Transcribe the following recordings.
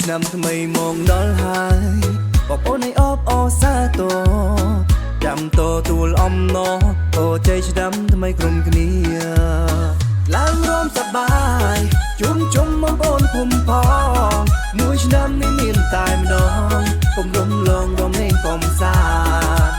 ឆ្នាំថ្មីមកដល់ហើយបងប្អូនឲ្យអបអរសាទរចាំតទួលអំណរអូជ័យឆ្នាំថ្មីក្រុមគ្នាឡើងរំសប្បាយជុំបងប្អូនភូមិផងមួយឆ្នាំនេះមានតែម្ដងកុំរំលងរំលែងកំសាន្ត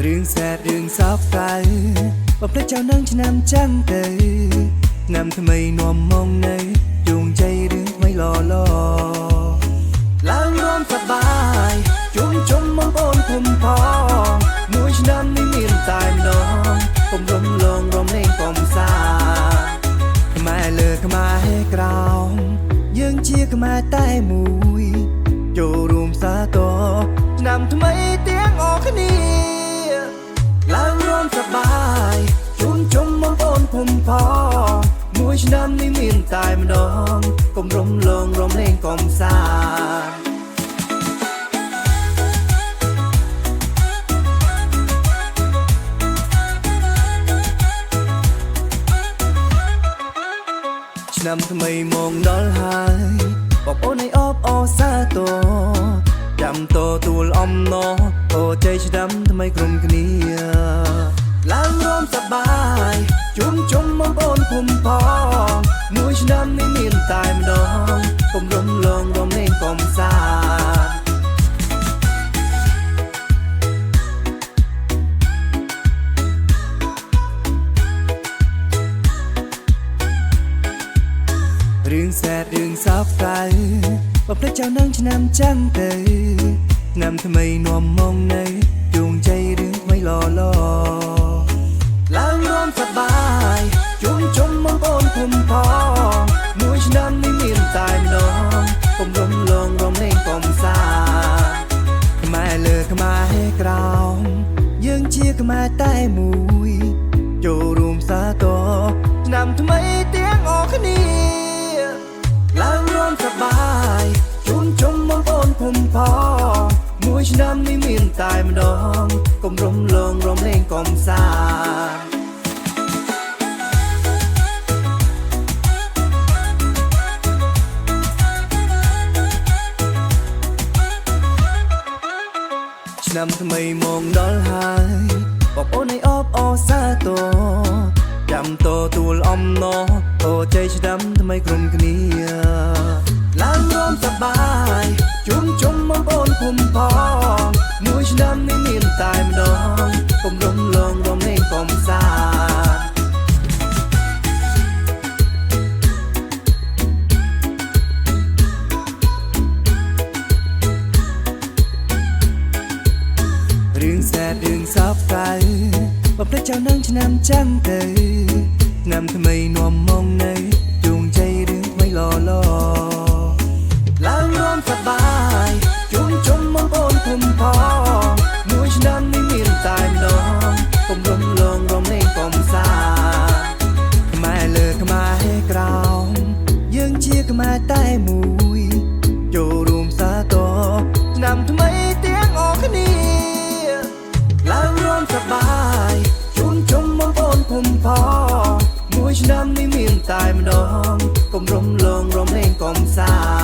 រឿងសែតរឿងសោកសៅបើភ្លេចចោលនឹងឆ្នាំចាំទៅឆ្នាំថ្មីនាំមកនៅជោគជ័យរឿងថ្មីល្អឡើងរំសប្បាយជុំបងប្អូនភូមិផងមួយឆ្នាំនេះមានតែម្ដងកុំរំលងរំលែងកំសាន្តខ្មែរលើខ្មែរក្រោមយើងជាខ្មែរតែមួយចូលរួមសាទរឆ្នាំថ្មីទាំងអស់គ្នាឡើងរំសប្បាយជុំបងប្អូនភូមិផងមួយឆ្នាំនេះមានតែម្ដងកុំរំលងរំលែងកំសាន្តឆ្នាំថ្មីមកដល់ហើយបងប្អូនឲ្យអបអរសាទរចាំតទួលអំណរអូជ័យឆ្នាំថ្មីក្រុមគ្នាឡើងរំសប្បាយជុំបងប្អូនភូមិផងមួយឆ្នាំនេះមានតែម្ដងកុំរំលងរំលែងកំសាន្តរឿងសែតរឿងសោកសៅបើភ្លេចចោលនឹងឆ្នាំចាំទៅឆ្នាំថ្មីនាំមកនៅជោគជ័យរឿងថ្មីល្អឡើងរំសប្បាយជុំបងប្អូនភូមិផងមួយឆ្នាំនេះមានតែម្ដងកុំរំលងរំលែងកំសាន្តខ្មែរលើខ្មែរក្រោមយើងជាខ្មែរតែមួយចូលរួមសាទរឆ្នាំថ្មីទាំងអស់គ្នាឡើងរំសប្បាយជុំបងប្អូនភូមិផងមួយឆ្នាំនេះមានតែម្ដងកុំរំលងរំលែងកំសាន្តឆ្នាំថ្មីមកដល់ហើយបងប្អូនឲ្យអបអរសាទរចាំតទួលអំណរអូជ័យឆ្នាំថ្មីក្រុមគ្នាឡើងរំសប្បាយជុំបងប្អូនភូមិផងមួយឆ្នាំនេះមានតែម្ដងកុំរំលងរំលែងកំសាន្តរឿងសែតរឿងសោកសៅបើភ្លេចចោលនឹងឆ្នាំចាំទៅឆ្នាំថ្មីនាំមកនៅជោគជ័យរឿងថ្មីល្អឡើងរំសប្បាយជុំបងប្អូនភូមិផងមួយឆ្នាំនេះមានតែម្ដងកុំរំលងរំលែងកំសាន្តខ្មែរលើខ្មែរក្រោមយើងជាខ្មែរតែមួយចូលរួមសាទរឆ្នាំថ្មីទាំងអស់គ្នាឡើងរំសប្បាយជុំបងប្អូនភូមិផងមួយឆ្នាំនេះមានតែម្ដងកុំរំលងរំលែងកំសាន្ត